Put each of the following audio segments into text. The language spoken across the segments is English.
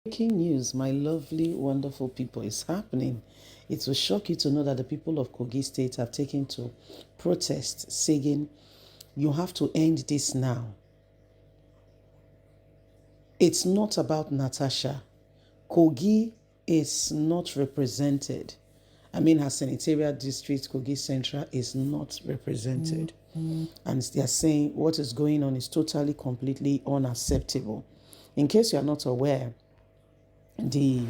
Breaking news, my lovely, wonderful people, is happening. It will shock you to know that the people of Kogi State have taken to protest, saying, you have to end this now. It's not about Natasha. Kogi is not represented. Her senatorial district, Kogi Central, is not represented. And they are saying what is going on is totally, completely unacceptable. In case you are not aware, the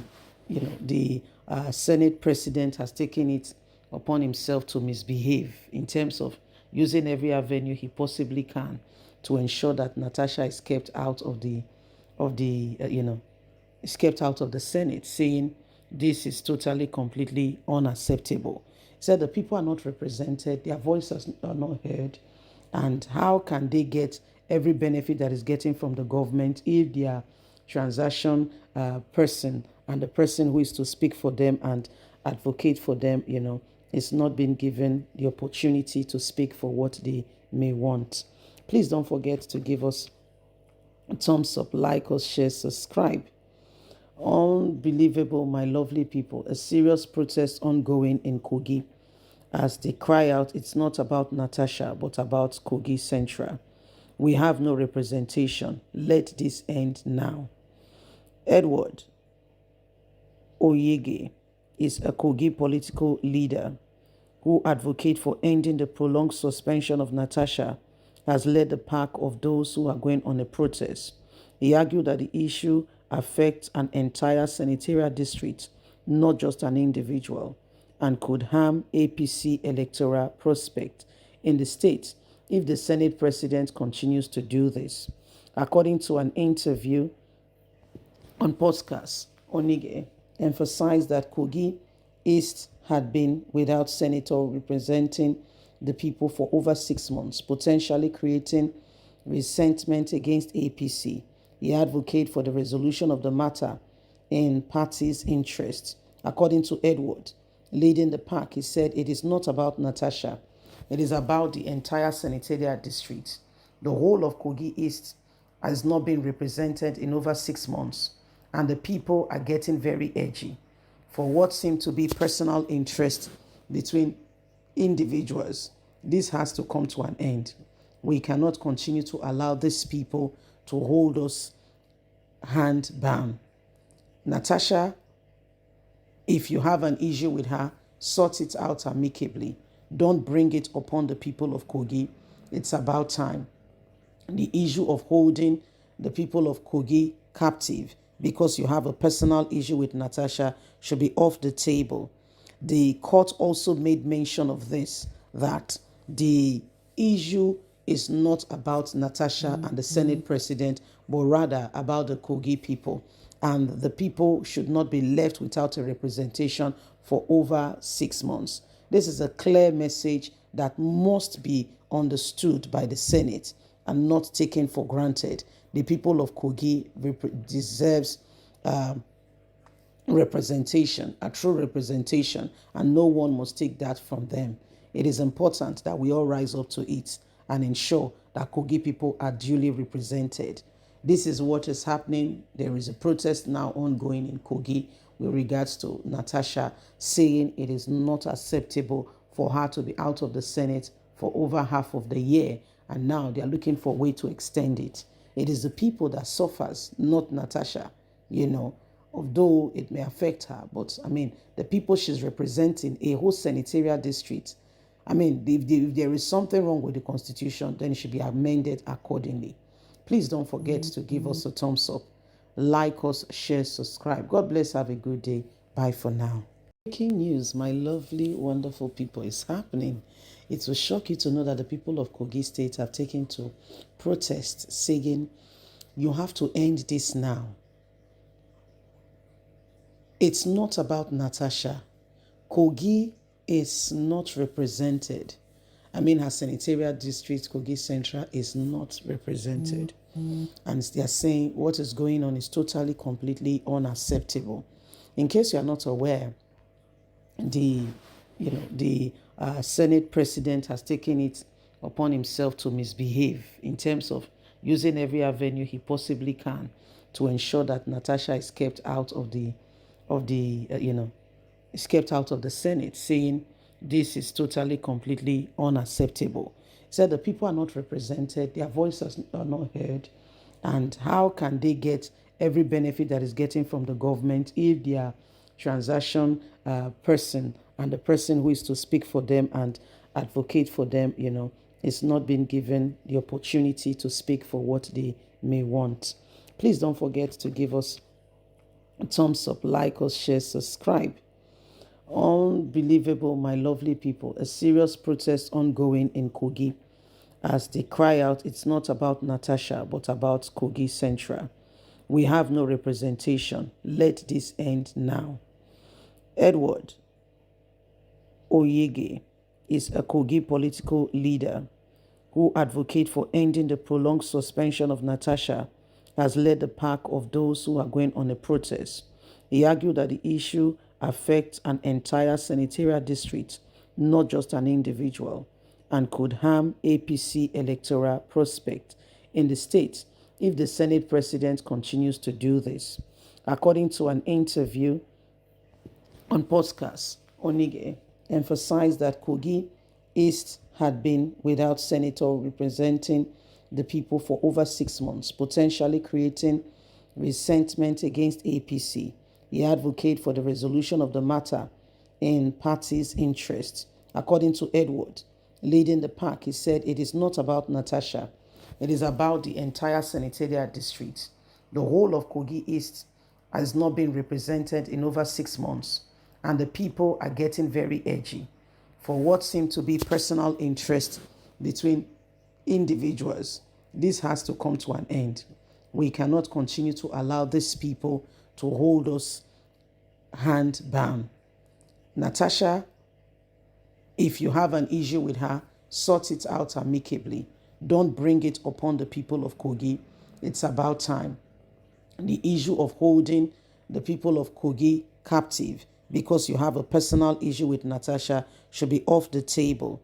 Senate president has taken it upon himself to misbehave in terms of using every avenue he possibly can to ensure that Natasha is kept out of is kept out of the Senate, saying this is totally, completely unacceptable. He said the people are not represented, their voices are not heard, and how can they get every benefit that is getting from the government if their transaction person and the person who is to speak for them and advocate for them, is not being given the opportunity to speak for what they may want. Please don't forget to give us a thumbs up, like us, share, subscribe. Unbelievable, my lovely people. A serious protest ongoing in Kogi as they cry out, it's not about Natasha, but about Kogi Central. We have no representation. Let this end now. Edward Oyege is a Kogi political leader who advocates for ending the prolonged suspension of Natasha, has led the pack of those who are going on a protest. He argued that the issue affects an entire senatorial district, not just an individual, and could harm APC electoral prospect in the state if the Senate president continues to do this. According to an interview on podcast, Onige emphasized that Kogi East had been without senator representing the people for over 6 months, potentially creating resentment against APC. He advocated for the resolution of the matter in party's interest. According to Edward, leading the pack, he said it is not about Natasha. It is about the entire senatorial district. The whole of Kogi East has not been represented in over 6 months, and the people are getting very edgy for what seemed to be personal interest between individuals. This has to come to an end. We cannot continue to allow these people to hold us hand bound. Natasha, if you have an issue with her, sort it out amicably. Don't bring it upon the people of Kogi. It's about time. The issue of holding the people of Kogi captive because you have a personal issue with Natasha should be off the table. The court also made mention of this, that the issue is not about Natasha and the Senate president, but rather about the Kogi people. And the people should not be left without a representation for over 6 months. This is a clear message that must be understood by the Senate and not taken for granted. The people of Kogi deserves representation, a true representation, and no one must take that from them. It is important that we all rise up to it and ensure that Kogi people are duly represented. This is what is happening. There is a protest now ongoing in Kogi with regards to Natasha, saying it is not acceptable for her to be out of the Senate for over half of the year, and now they are looking for a way to extend it. It is the people that suffers, not Natasha, although it may affect her. But the people she's representing, a whole senatorial district. If there is something wrong with the constitution, then it should be amended accordingly. Please don't forget to give us a thumbs up, like us, share, subscribe. God bless. Have a good day. Bye for now. Breaking news, my lovely, wonderful people, is happening. It will shock you to know that the people of Kogi State have taken to protest, saying, you have to end this now. It's not about Natasha. Kogi is not represented. Her senatorial district, Kogi Central, is not represented. And they are saying what is going on is totally, completely unacceptable. In case you are not aware, the Senate president has taken it upon himself to misbehave in terms of using every avenue he possibly can to ensure that Natasha is kept out of the is kept out of the Senate, saying this is totally, completely unacceptable. He said the people are not represented, their voices are not heard, and how can they get every benefit that is getting from the government if their transaction person and the person who is to speak for them and advocate for them, is not being given the opportunity to speak for what they may want. Please don't forget to give us a thumbs up, like us, share, subscribe. Unbelievable, my lovely people. A serious protest ongoing in Kogi as they cry out, it's not about Natasha, but about Kogi Central. We have no representation. Let this end now. Edward Oyege is a Kogi political leader who advocates for ending the prolonged suspension of Natasha, has led the pack of those who are going on a protest. He argued that the issue affects an entire senatorial district, not just an individual, and could harm APC electoral prospect in the state if the Senate president continues to do this. According to an interview on podcast, Onige emphasized that Kogi East had been without senator representing the people for over 6 months, potentially creating resentment against APC. He advocated for the resolution of the matter in party's interest. According to Edward, leading the pack, he said it is not about Natasha. It is about the entire senatorial district. The whole of Kogi East has not been represented in over 6 months, and the people are getting very edgy for what seemed to be personal interest between individuals. This has to come to an end. We cannot continue to allow these people to hold us hand bound. Natasha, if you have an issue with her, sort it out amicably. Don't bring it upon the people of Kogi. It's about time. The issue of holding the people of Kogi captive because you have a personal issue with Natasha should be off the table.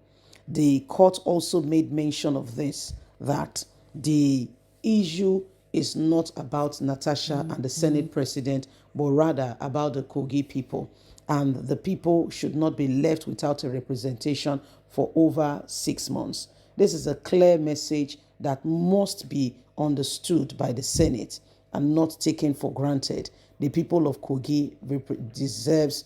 The court also made mention of this, that the issue is not about Natasha and the Senate president, but rather about the Kogi people. And the people should not be left without a representation for over 6 months. This is a clear message that must be understood by the Senate and not taken for granted. The people of Kogi deserves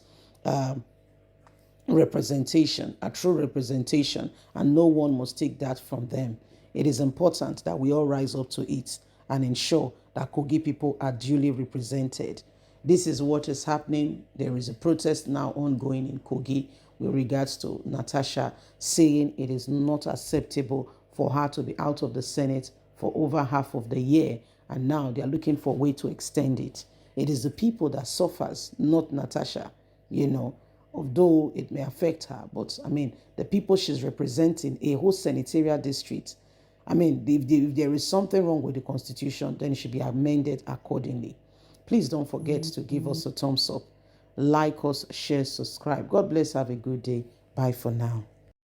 representation, a true representation, and no one must take that from them. It is important that we all rise up to it and ensure that Kogi people are duly represented. This is what is happening. There is a protest now ongoing in Kogi with regards to Natasha, saying it is not acceptable for her to be out of the Senate for over half of the year, and now they are looking for a way to extend it. It is the people that suffers, not Natasha, although it may affect her. But, the people she's representing, a whole senatorial district, if there is something wrong with the Constitution, then it should be amended accordingly. Please don't forget to give us a thumbs up, like us, share, subscribe. God bless. Have a good day. Bye for now.